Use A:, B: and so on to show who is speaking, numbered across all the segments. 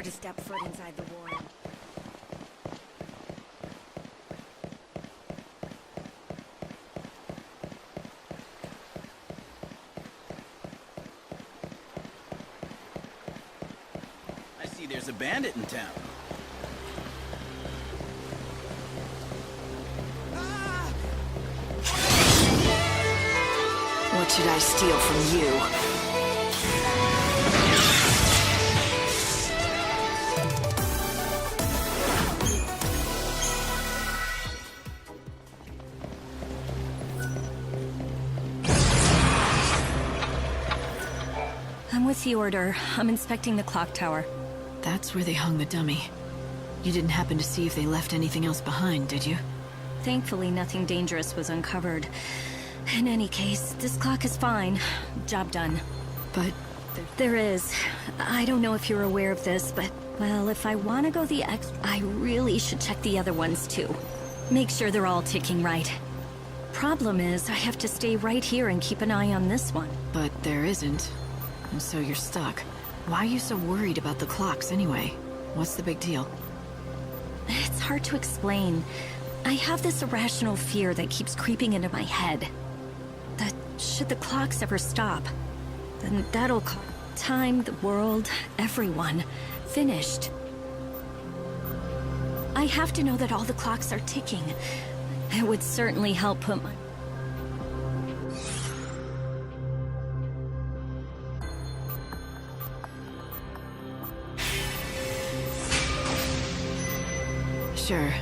A: To step foot inside the ward.
B: I see there's a bandit in town.
A: What should I steal from you? I'm with the order. I'm inspecting the clock tower.
C: That's where they hung the dummy. You didn't happen to see if they left anything else behind, did you?
A: Thankfully, nothing dangerous was uncovered. In any case, this clock is fine. Job done.
C: But
A: there is. I don't know if you're aware of this, but, well, if I want to go the I really should check the other ones, too. Make sure they're all ticking right. Problem is, I have to stay right here and keep an eye on this one.
C: But there isn't. And so you're stuck. Why are you so worried about the clocks anyway? What's the big deal?
A: It's hard to explain. I have this irrational fear that keeps creeping into my head. That should the clocks ever stop, then that'll cause time, the world, everyone finished. I have to know that all the clocks are ticking. It would certainly help put my...
C: Sure.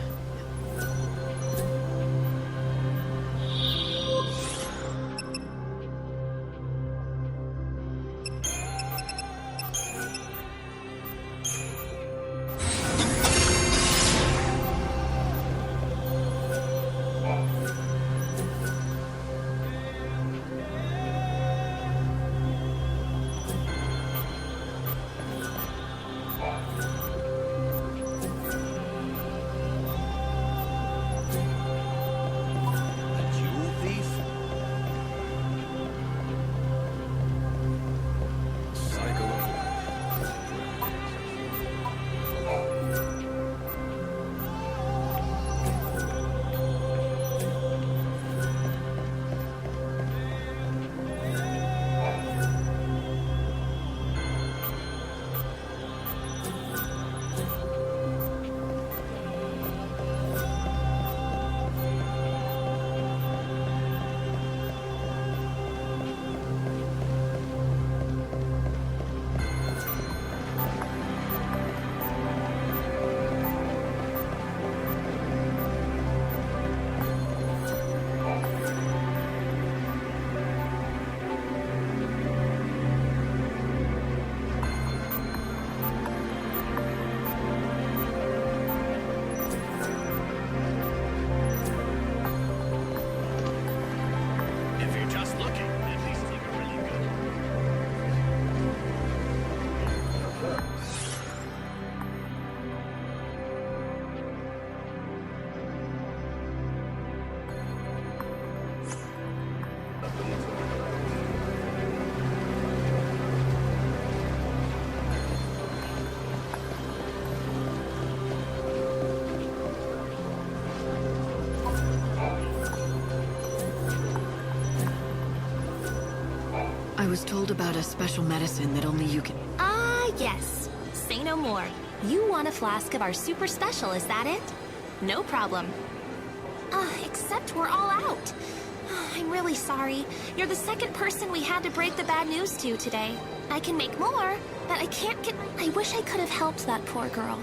C: I was told about a special medicine that only you can...
D: Ah, yes. Say no more. You want a flask of our super special, is that it? No problem. Except we're all out. I'm really sorry. You're the second person we had to break the bad news to today. I can make more, but I can't get... I wish I could have helped that poor girl.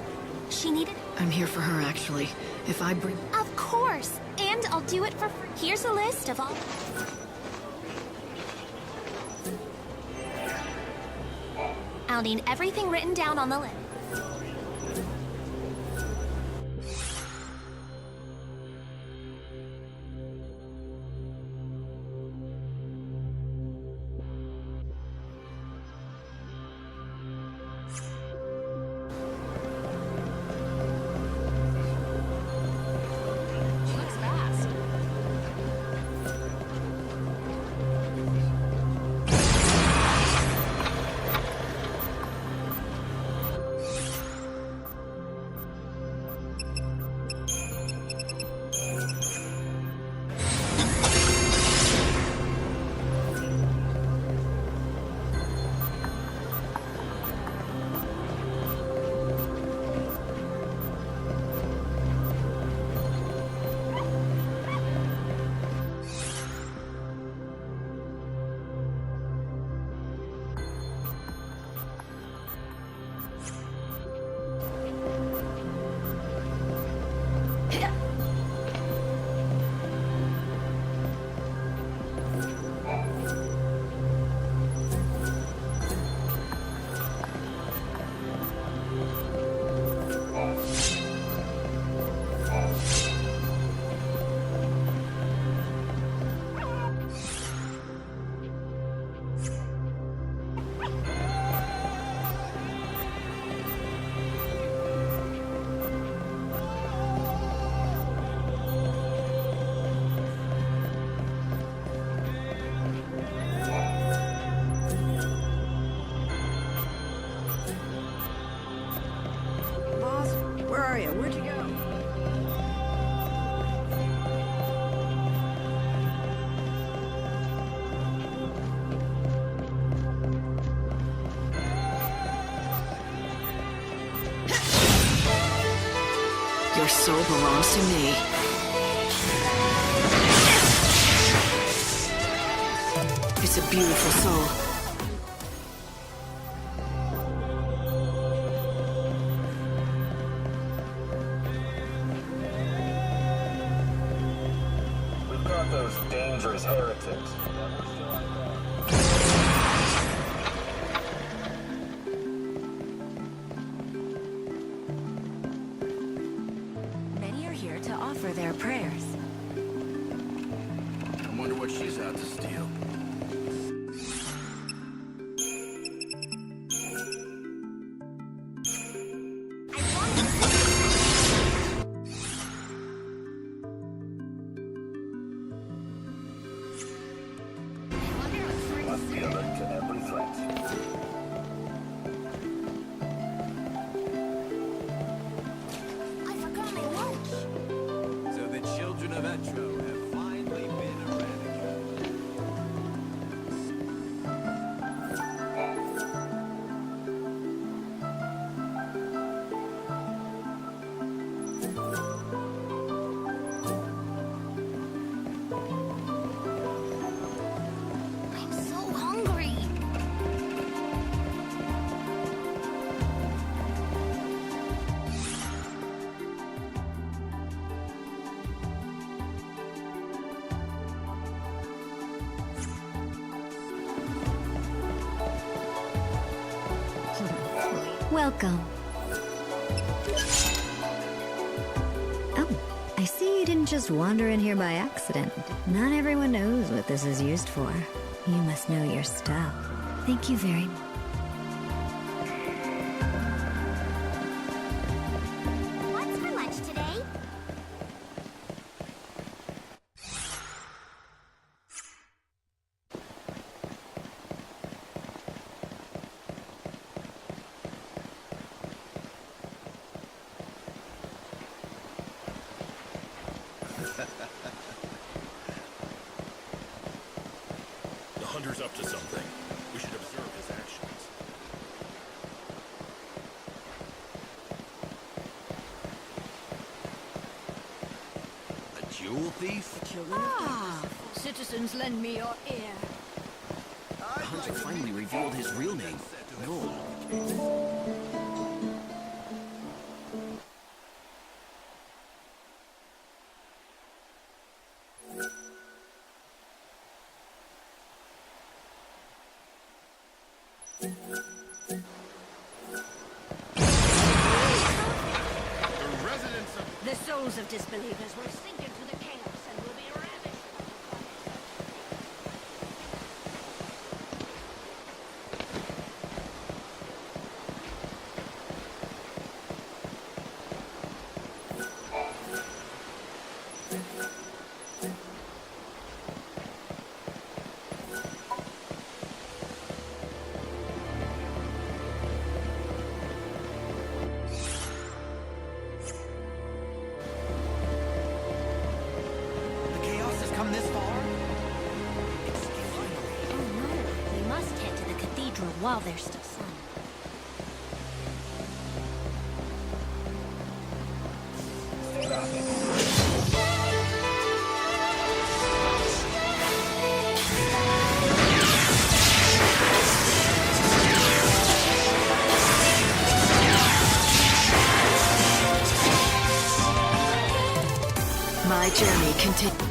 D: She needed...
C: I'm here for her, actually. If I bring...
D: Of course! And I'll do it for free. Here's a list of all... I'll need everything written down on the list.
C: Where are you? Where'd you go? Your soul belongs to me. It's a beautiful soul.
E: We've got those dangerous heretics.
A: Many are here to offer their prayers.
B: I wonder what she's out to steal.
E: Must be alert to every threat.
D: I forgot my lunch.
B: So the children of Etro have finally been eradicated.
D: I'm so hungry.
A: Welcome. Oh, I see you didn't just wander in here by accident. Not everyone knows what this is used for. You must know your stuff. Thank you very much.
D: What's for lunch today?
F: The hunter's up to something. We should observe his actions.
B: A jewel thief?
C: Citizens, lend me your ear.
B: The hunter finally revealed his real name. No.
F: The residents of
C: The souls of disbelievers will sink into the chaos and will be ravished.
B: The chaos has come this far?
D: Oh no, we must head to the cathedral while there's still sun.
C: My journey continues.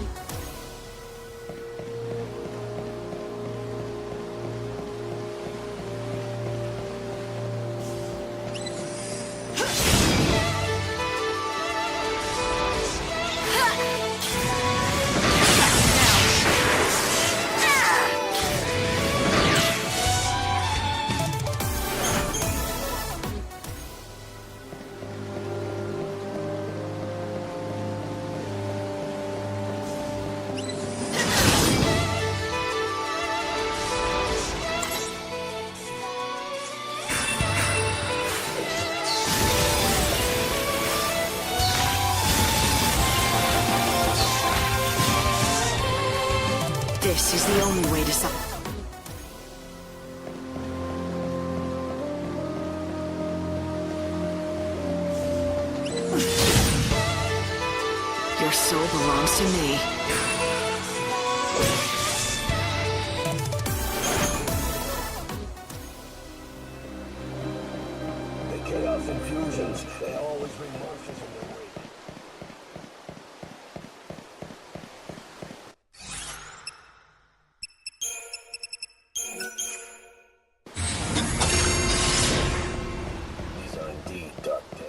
C: Your soul belongs to me.
E: The chaos infusions, they always bring monsters in their wake. These are indeed dark days.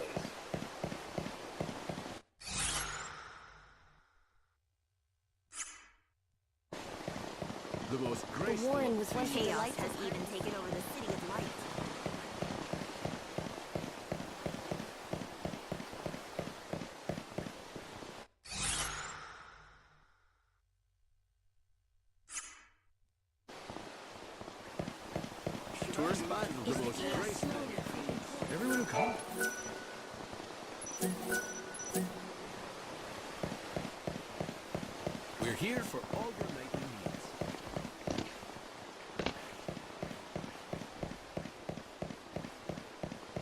B: The most graceful.
D: Warren was once chaos has even taken over the city of light.
B: Tourist spot. The most graceful. Everyone who comes. We're here for all your nightly needs.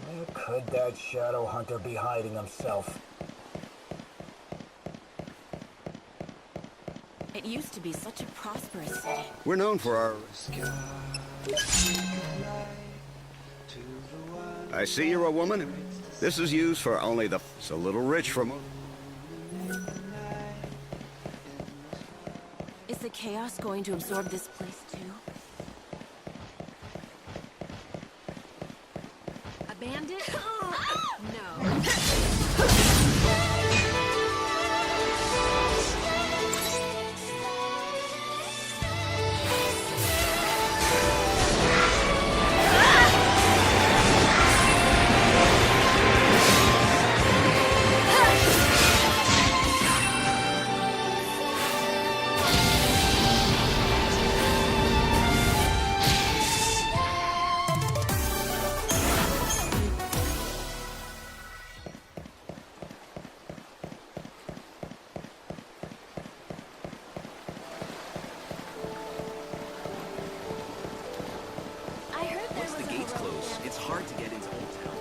E: Where could that shadow hunter be hiding himself?
D: It used to be such a prosperous city.
B: We're known for our... I see you're a woman. This is used for only the... It's a little rich for most.
D: Is the chaos going to absorb this place too?
C: A bandit? No.
B: Once the gates close, it's hard to get into Old Town.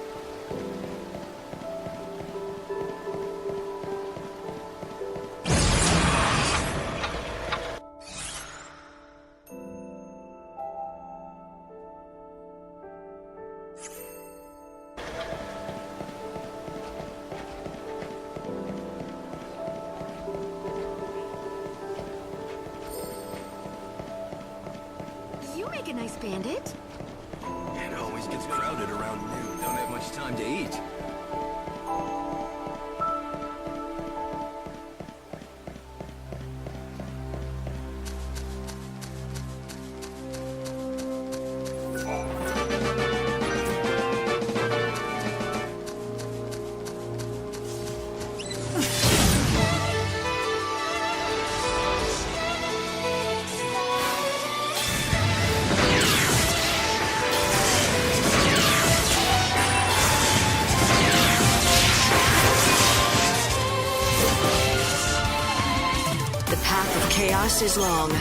C: You make a nice bandit.
B: And it always gets crowded around noon. Don't have much time to eat.
C: The path of chaos is long.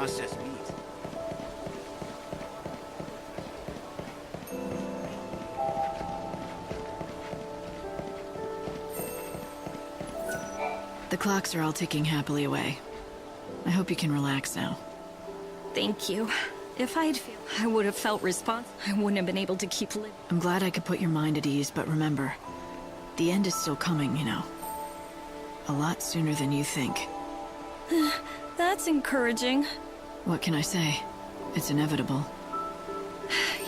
B: processed meat.
C: The clocks are all ticking happily away. I hope you can relax now.
A: Thank you. If I would have felt responsible, I wouldn't have been able to keep living.
C: I'm glad I could put your mind at ease, but remember, the end is still coming, you know. A lot sooner than you think.
A: That's encouraging.
C: What can I say? It's inevitable.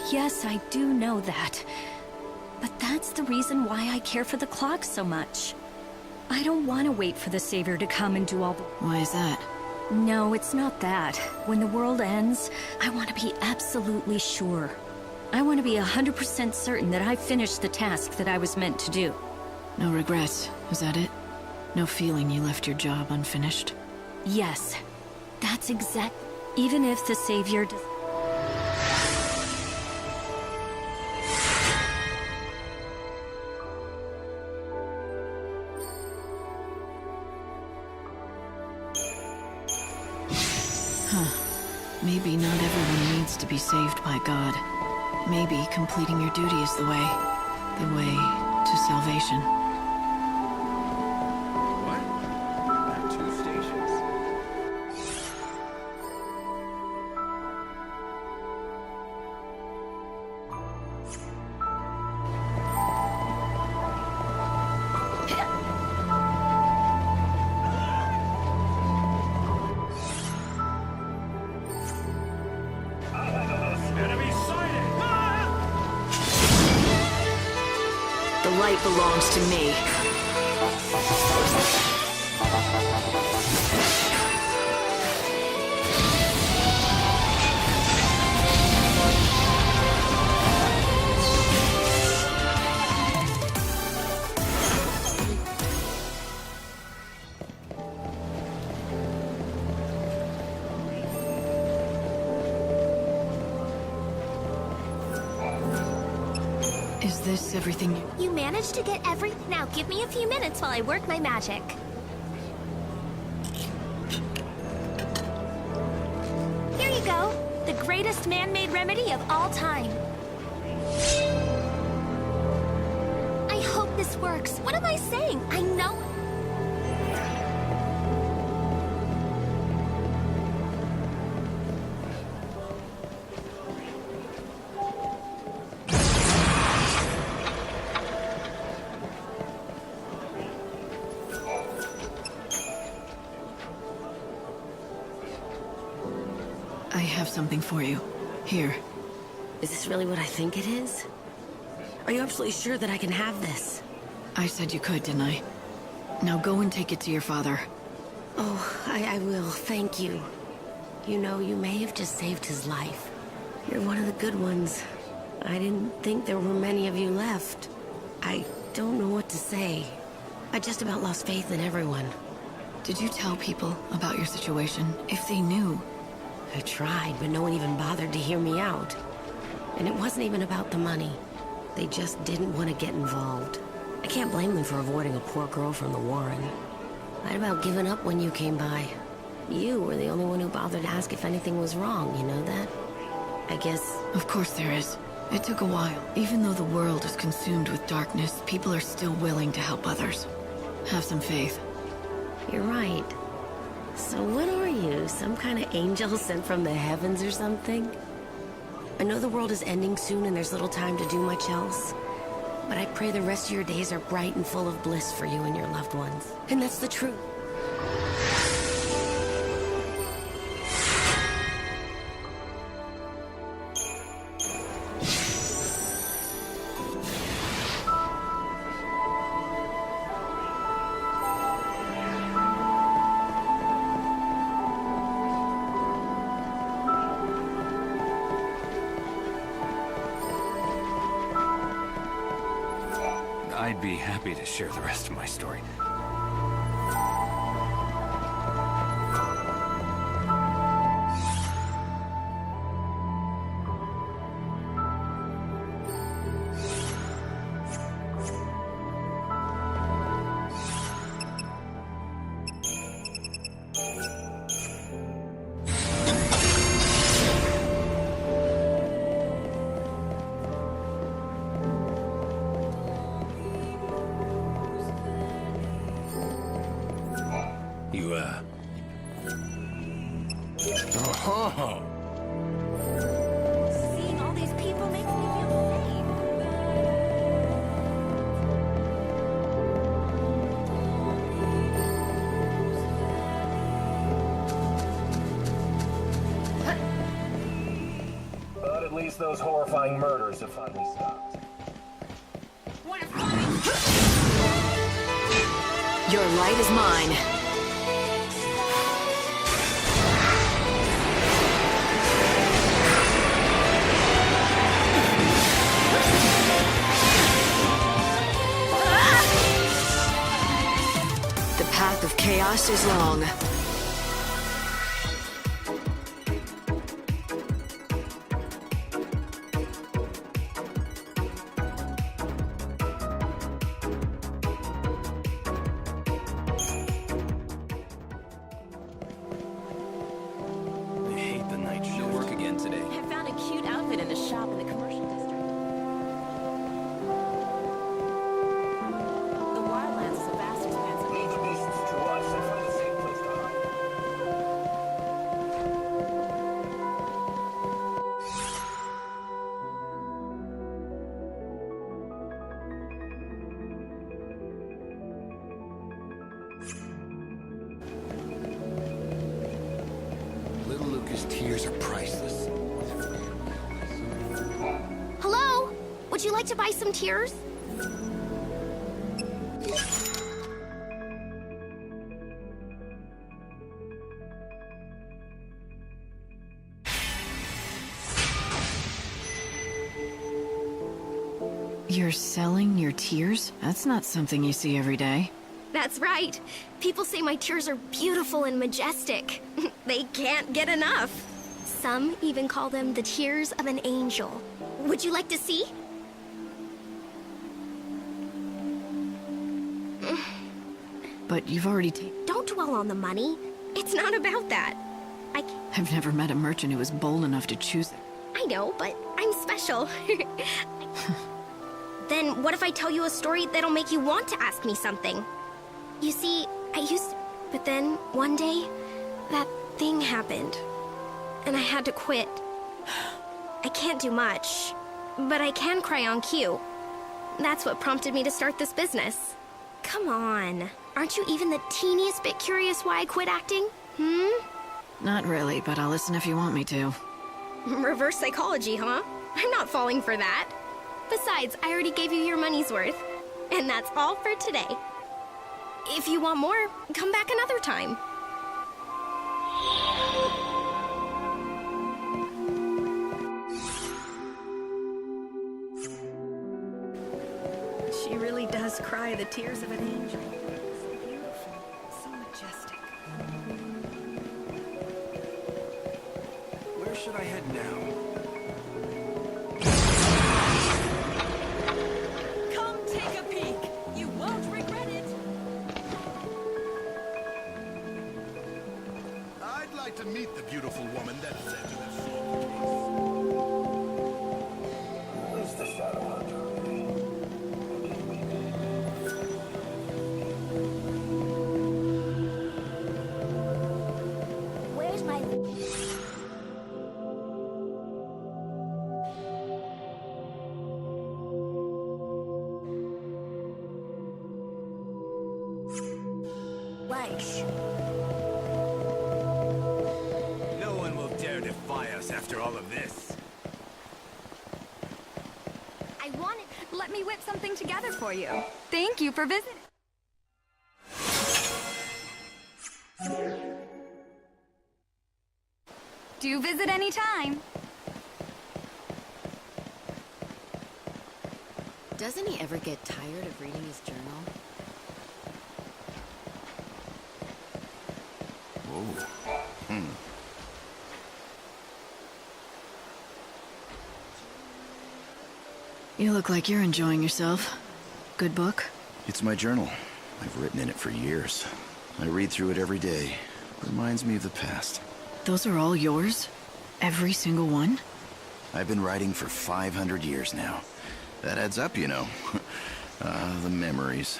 A: Yes, I do know that. But that's the reason why I care for the clock so much. I don't want to wait for the Savior to come and do all the...
C: Why is that?
A: No, it's not that. When the world ends, I want to be absolutely sure. I want to be 100% certain that I finished the task that I was meant to do.
C: No regrets, is that it? No feeling you left your job unfinished?
A: Yes, that's exact. Even if the Savior does...
C: Maybe not everyone needs to be saved by God. Maybe completing your duty is the way to salvation.
B: What? There are 2 stations?
F: Enemy sighted!
C: The light belongs to me. Is this everything you...
D: You managed to get every... Now give me a few minutes while I work my magic. Here you go. The greatest man-made remedy of all time. I hope this works. What am I saying? I know...
C: I have something for you. Here.
G: Is this really what I think it is? Are you absolutely sure that I can have this?
C: I said you could, didn't I? Now go and take it to your father.
G: Oh, I will. Thank you. You know, you may have just saved his life. You're one of the good ones. I didn't think there were many of you left. I don't know what to say. I just about lost faith in everyone.
C: Did you tell people about your situation? If they knew...
G: I tried, but no one even bothered to hear me out. And it wasn't even about the money. They just didn't want to get involved. I can't blame them for avoiding a poor girl from the Warren. I'd about given up when you came by. You were the only one who bothered to ask if anything was wrong, you know that? I guess...
C: Of course there is. It took a while. Even though the world is consumed with darkness, people are still willing to help others. Have some faith.
G: You're right. So what are you? Some kind of angel sent from the heavens or something? I know the world is ending soon and there's little time to do much else. But I pray the rest of your days are bright and full of bliss for you and your loved ones. And that's the truth.
H: I'd be happy to share the rest of my story.
F: You, Oh!
A: Seeing all these people makes me feel safe.
E: But at least those horrifying murders have finally stopped.
C: Your light is mine. The path of chaos is long.
B: I hate the night shift. No work again today.
A: I found a cute outfit in a shop in the commercial district. The wildlands is a vast expanse of
E: Leave the beasts to us and find a safe place to hide.
F: Little Luca's tears are priceless.
D: Hello? Would you like to buy some tears?
C: You're selling your tears? That's not something you see every day.
D: That's right. People say my tears are beautiful and majestic. They can't get enough. Some even call them the tears of an angel. Would you like to see?
C: But you've already taken...
D: Don't dwell on the money. It's not about that.
C: I've never met a merchant who was bold enough to choose it.
D: I know, but I'm special. Then what if I tell you a story that'll make you want to ask me something? You see, but then one day, that thing happened. And I had to quit. I can't do much, but I can cry on cue. That's what prompted me to start this business. Come on. Aren't you even the teeniest bit curious why I quit acting?
C: Not really, but I'll listen if you want me to.
D: Reverse psychology, huh? I'm not falling for that. Besides, I already gave you your money's worth. And that's all for today. If you want more, come back another time.
A: She really does cry the tears of an angel. So beautiful, so majestic.
B: Where should I head now?
A: Come take a peek. You won't regret it.
F: I'd like to meet the beautiful woman that said to have solved
E: Who is the Shadow Hunter?
D: Where's my... lunch?
H: No one will dare defy us after all of this.
D: I wanted...
A: Let me whip something together for you. Thank you for visiting. Do visit anytime.
C: Doesn't he ever get tired of reading his journal? You look like you're enjoying yourself. Good book?
B: It's my journal. I've written in it for years. I read through it every day. Reminds me of the past.
C: Those are all yours? Every single one?
B: I've been writing for 500 years now. That adds up, you know. The memories.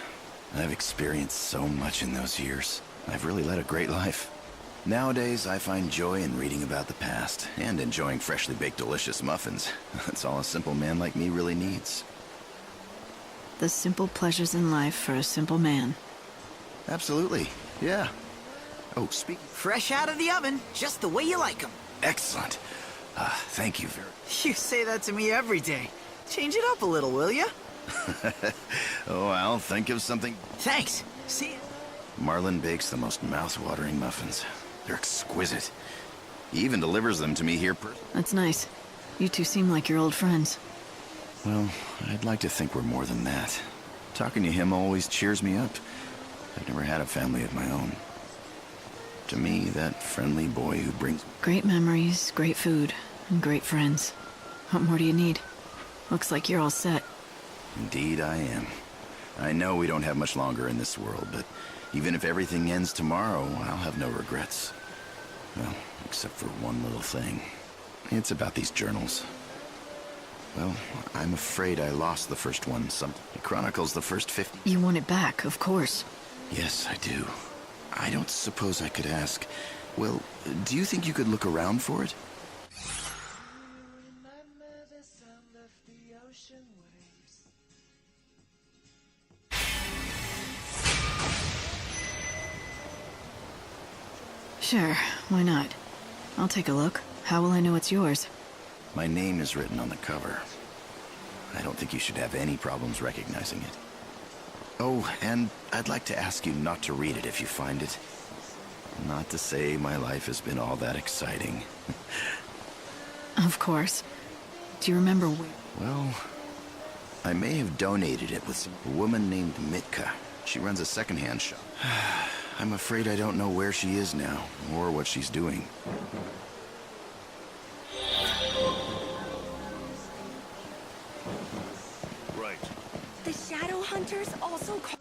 B: I've experienced so much in those years. I've really led a great life. Nowadays, I find joy in reading about the past and enjoying freshly baked delicious muffins. That's all a simple man like me really needs.
C: The simple pleasures in life for a simple man.
B: Absolutely, yeah. Oh,
I: Fresh out of the oven, just the way you like them.
B: excellent. Thank you very
I: You say that to me every day. Change it up a little, will ya?
B: Oh, I'll think of something.
I: Thanks. See ya.
B: Marlin bakes the most mouth-watering muffins. They're exquisite. He even delivers them to me here
C: That's nice. You two seem like you're old friends.
B: Well, I'd like to think we're more than that. Talking to him always cheers me up. I've never had a family of my own. To me, that friendly boy who brings...
C: Great memories, great food, and great friends. What more do you need? Looks like you're all set.
B: Indeed I am. I know we don't have much longer in this world, but even if everything ends tomorrow, I'll have no regrets. Well, except for one little thing. It's about these journals. Well, I'm afraid I lost the first one. It chronicles the first 50...
C: You want it back, of course.
B: Yes, I do. I don't suppose I could ask. Well, do you think you could look around for it?
C: Sure, why not? I'll take a look. How will I know it's yours?
B: My name is written on the cover. I don't think you should have any problems recognizing it. Oh, and I'd like to ask you not to read it if you find it. Not to say my life has been all that exciting.
C: Of course. Do you remember where?
B: Well, I may have donated it with a woman named Mitka. She runs a secondhand shop. I'm afraid I don't know where she is now, or what she's doing.
F: Right.
J: The Shadow Hunters also call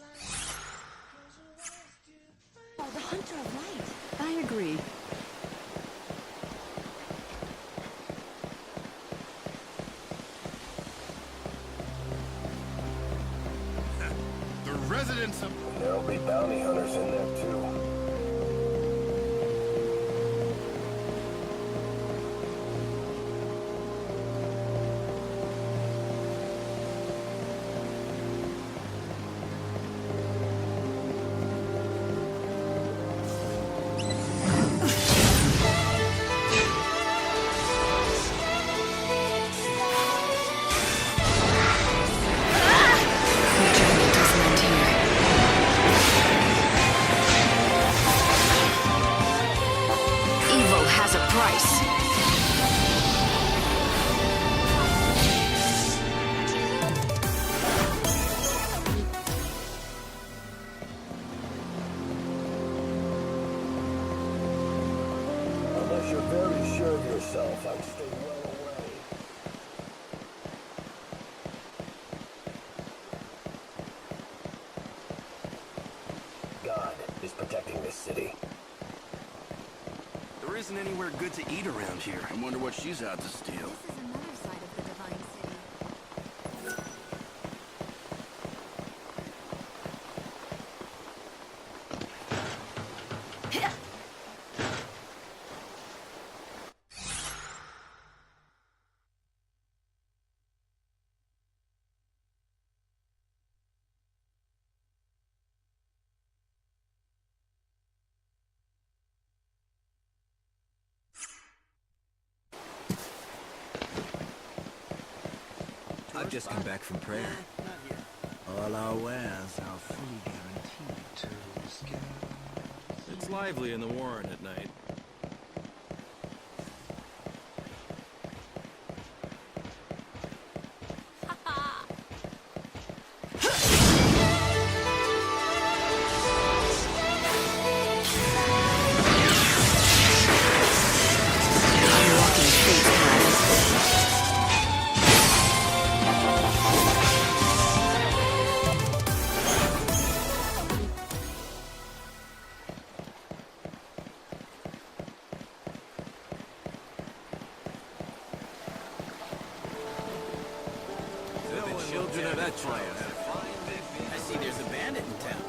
J: the Hunter of Light.
C: I agree.
F: The residents of...
E: There'll be bounty hunters in there too.
C: Your journey doesn't end here. Evil has a price.
E: Unless you're very sure of yourself, I'd stay well away. God is protecting this city.
B: There isn't anywhere good to eat around here. I wonder what she's out to steal.
D: This is another side of the Divine City.
H: I've just come back from prayer. All our wares are fully guaranteed to scale.
F: It's lively in the Warren at night.
C: Unlocking fate's path.
H: The children of that triumph. I see there's a bandit in town.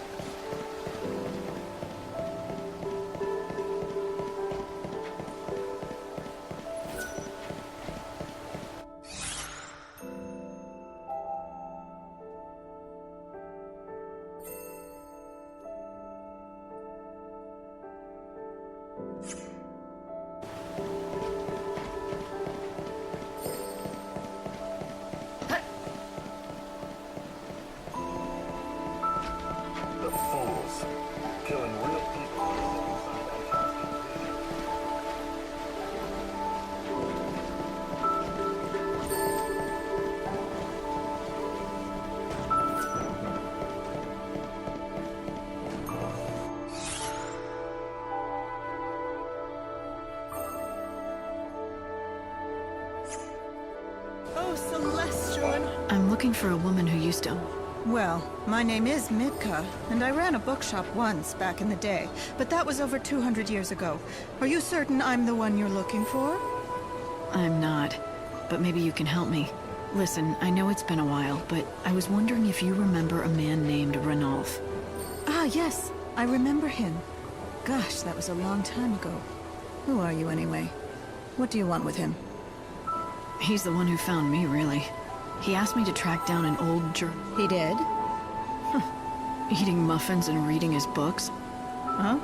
C: looking for a woman who used to...
K: Well, my name is Mitka, and I ran a bookshop once back in the day, but that was over 200 years ago. Are you certain I'm the one you're looking for?
C: I'm not, but maybe you can help me. Listen, I know it's been a while, but I was wondering if you remember a man named Ranulf.
K: Ah, yes, I remember him. Gosh, that was a long time ago. Who are you anyway? What do you want with him?
C: He's the one who found me, really. He asked me to track down an old
K: He did?
C: Eating muffins and reading his books.
K: Oh.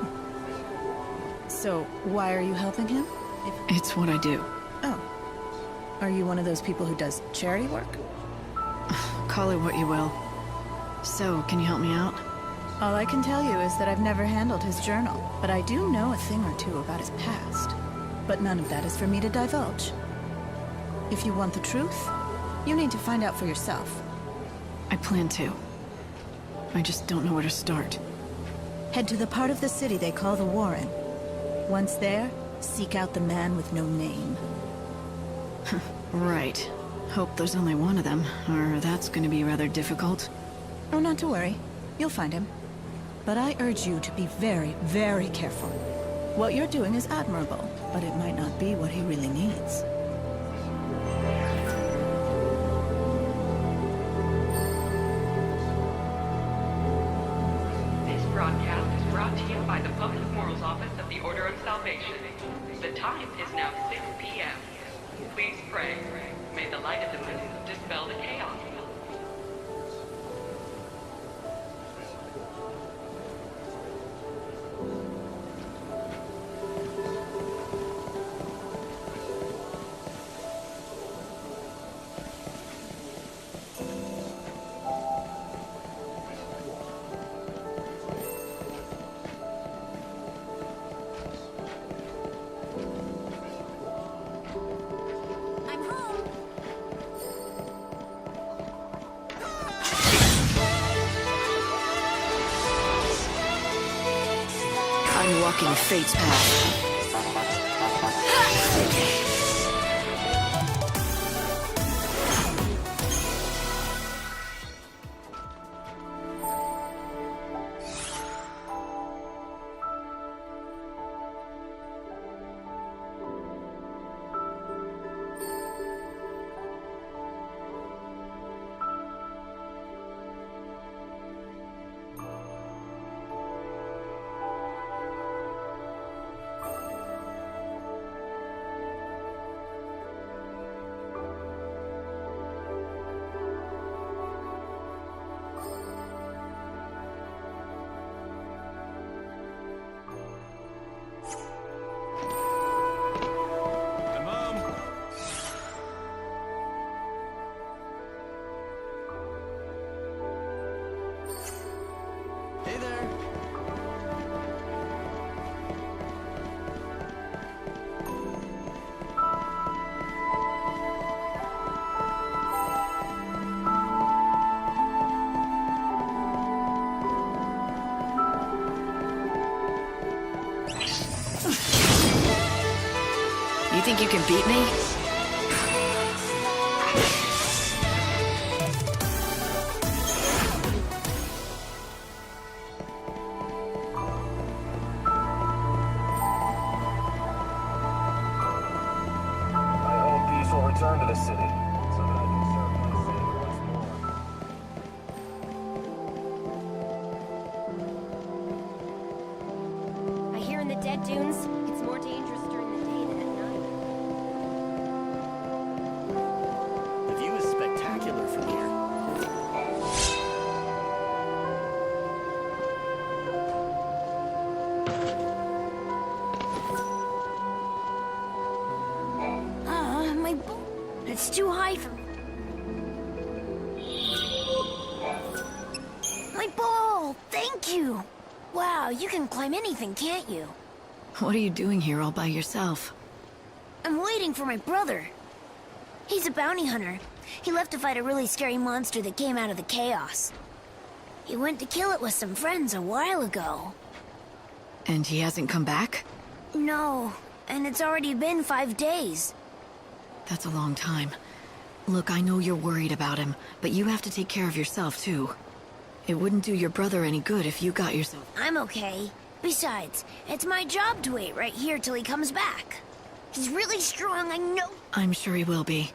K: So, why are you helping him?
C: It's what I do.
K: Oh. Are you one of those people who does charity work?
C: Call it what you will. So, can you help me out?
K: All I can tell you is that I've never handled his journal, but I do know a thing or two about his past. But none of that is for me to divulge. If you want the truth, you need to find out for yourself.
C: I plan to. I just don't know where to start.
K: Head to the part of the city they call the Warren. Once there, seek out the man with no name.
C: Right. Hope there's only one of them, or that's gonna be rather difficult.
K: Oh, not to worry. You'll find him. But I urge you to be very, very careful. What you're doing is admirable, but it might not be what he really needs.
L: This broadcast is brought to you by the Public Morals Office of the Order of Salvation. The time is now 6 p.m. Please pray. May the light of the moon dispel the chaos.
C: I'm walking fate's path. You think you can beat me?
E: I hope peace will return to the city, so that I can serve my savior once more.
J: I hear in the Dead Dunes, it's more dangerous during the day than at night.
M: The view is spectacular from here.
J: It's too high for me. My ball! Thank you! Wow, you can climb anything, can't you?
C: What are you doing here all by yourself?
J: I'm waiting for my brother. He's a bounty hunter. He left to fight a really scary monster that came out of the chaos. He went to kill it with some friends a while ago.
C: And he hasn't come back?
J: No, and it's already been 5 days.
C: That's a long time. Look, I know you're worried about him, but you have to take care of yourself, too. It wouldn't do your brother any good if you got yourself...
J: I'm okay. Besides, it's my job to wait right here till he comes back. He's really strong, I know.
C: I'm sure he will be.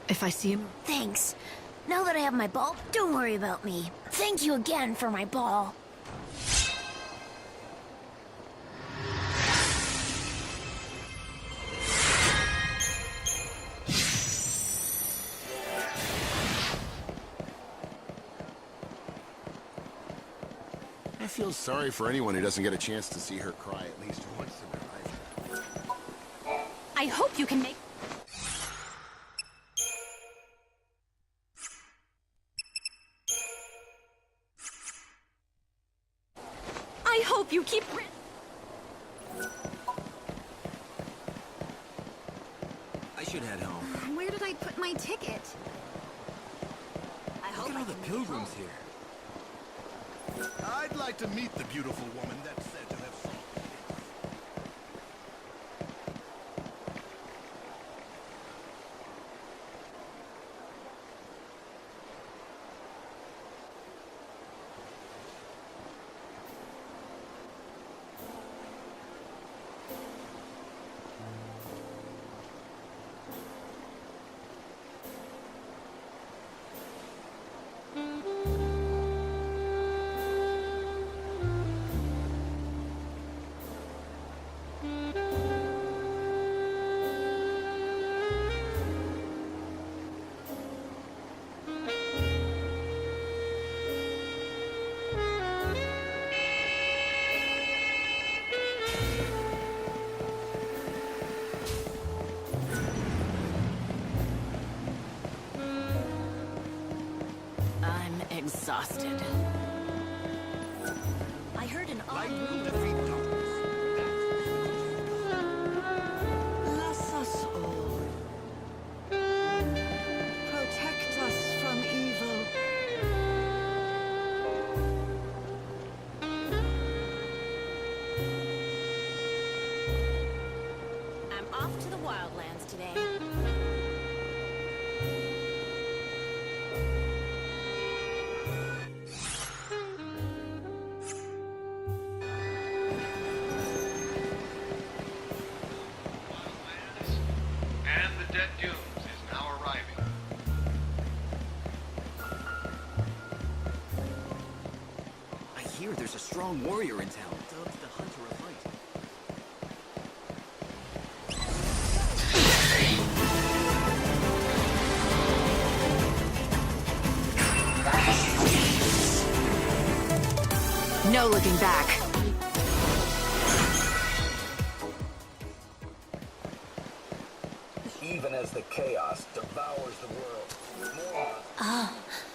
C: If I see him...
J: Thanks. Now that I have my ball, don't worry about me. Thank you again for my ball.
F: I feel sorry for anyone who doesn't get a chance to see her cry at least once in their life.
A: I hope you can make... I hope you keep...
H: I should head home.
A: Where did I put my ticket? I hope
H: Look at all the pilgrims here.
F: I'd like to meet the beautiful woman that's said to have solved the case.
C: Exhausted.
A: I heard an
F: Light will defeat darkness.
N: Bless us all. Protect us from evil.
A: I'm off to the wildlands today.
H: There's a strong warrior in town. Dubbed the Hunter of Light.
C: No looking back.
E: Even as the chaos devours the world.
J: Oh,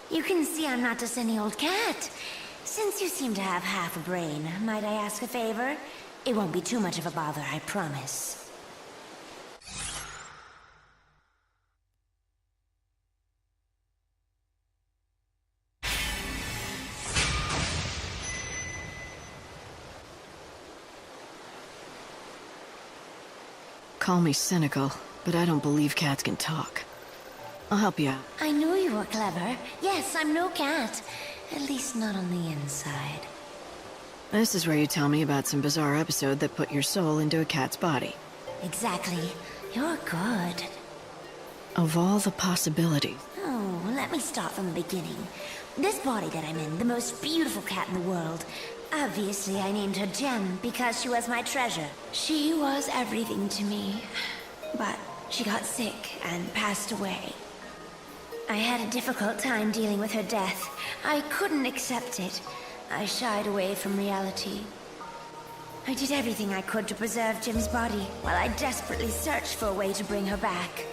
J: you can see I'm not just any old cat. Since you seem to have half a brain, might I ask a favor? It won't be too much of a bother, I promise.
C: Call me cynical, but I don't believe cats can talk. I'll help you out.
J: I knew you were clever. Yes, I'm no cat. At least not on the inside.
C: This is where you tell me about some bizarre episode that put your soul into a cat's body.
J: Exactly. You're good.
C: Of all the possibilities.
J: Oh, let me start from the beginning. This body that I'm in, the most beautiful cat in the world. Obviously, I named her Gem because she was my treasure. She was everything to me. But she got sick and passed away. I had a difficult time dealing with her death. I couldn't accept it. I shied away from reality. I did everything I could to preserve Jim's body, while I desperately searched for a way to bring her back.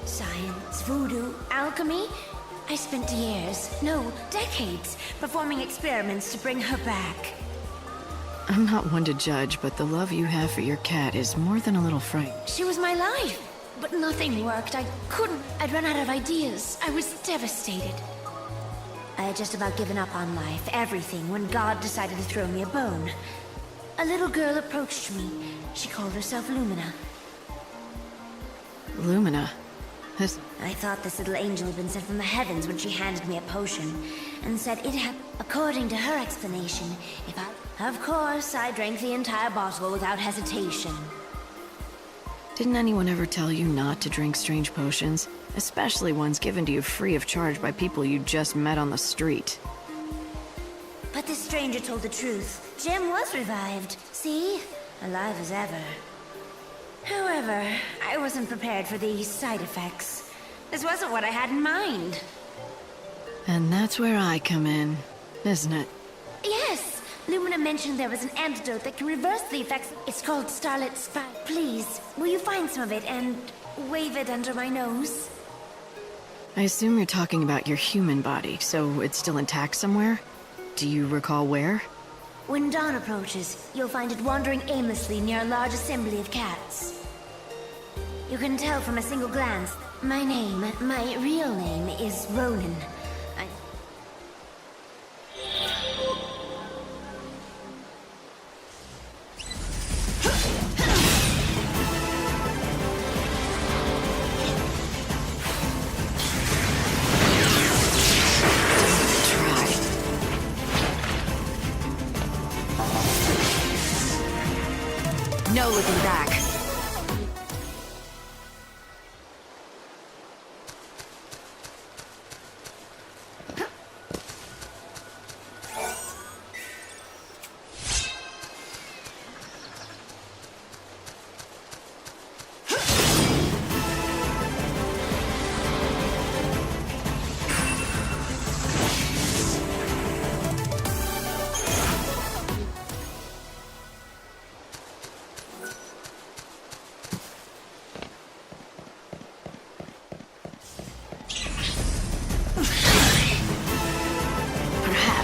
J: Science, voodoo, alchemy. I spent years, no, decades, performing experiments to bring her back.
C: I'm not one to judge, but the love you have for your cat is more than a little frightening.
J: She was my life, but nothing worked. I couldn't. I'd run out of ideas. I was devastated. I had just about given up on life, everything, when God decided to throw me a bone. A little girl approached me. She called herself Lumina.
C: Lumina?
J: I thought this little angel had been sent from the heavens when she handed me a potion, and said it had, according to her explanation, if I... Of course, I drank the entire bottle without hesitation.
C: Didn't anyone ever tell you not to drink strange potions? Especially ones given to you free of charge by people you just met on the street.
J: But this stranger told the truth. Jim was revived. See? Alive as ever. However, I wasn't prepared for the side effects. This wasn't what I had in mind.
C: And that's where I come in, isn't it?
J: Yes! Lumina mentioned there was an antidote that can reverse the effects. It's called Starlit Spy. Please, will you find some of it and wave it under my nose?
C: I assume you're talking about your human body, so it's still intact somewhere? Do you recall where?
J: When dawn approaches, you'll find it wandering aimlessly near a large assembly of cats. You can tell from a single glance. My real name is Ronan.
C: No looking back.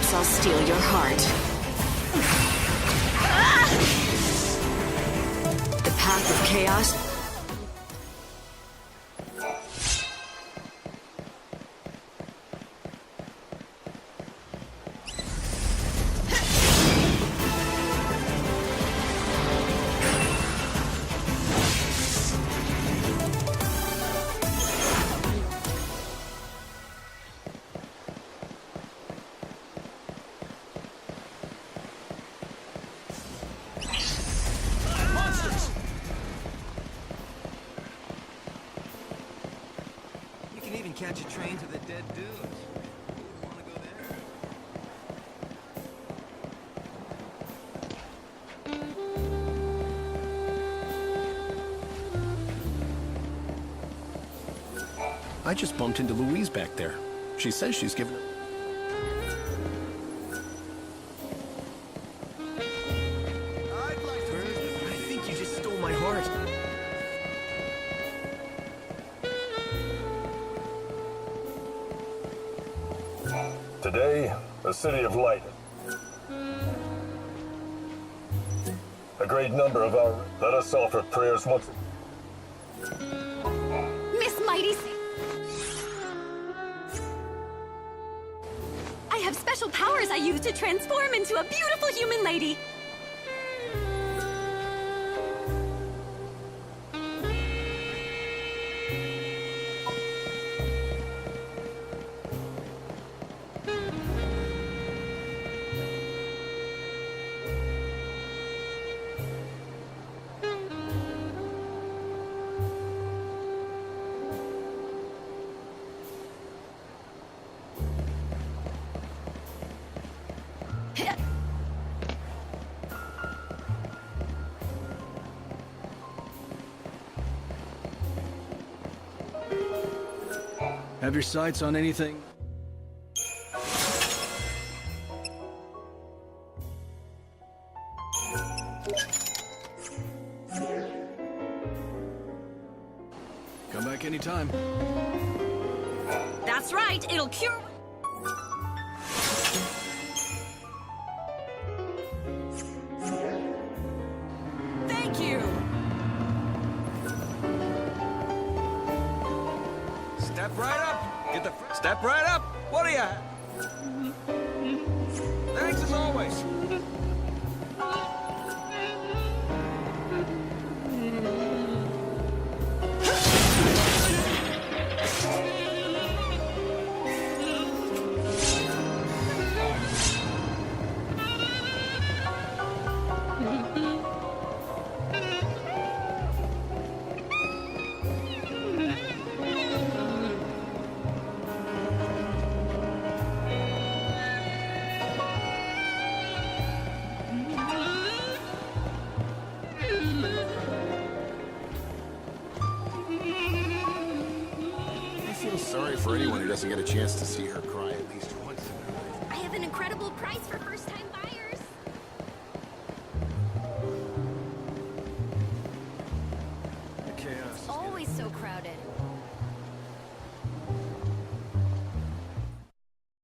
C: I'll steal your heart. The path of chaos.
H: Catch a train to the dead dunes. Want to go
F: there? I just bumped into Louise back there. She says she's given...
H: I think you just stole my heart.
E: Today, the City of Light. A great number of our... Let us offer prayers once...
A: Miss Mighty... I have special powers I use to transform into a beautiful human lady.
H: Have your sights on anything? Come back anytime.
A: That's right, it'll cure... Thank you!
H: Step right up! Step right up! What do you have? Thanks as always.
F: sorry for anyone who doesn't get a chance to see her cry at least once in their life.
D: I have an incredible price for first-time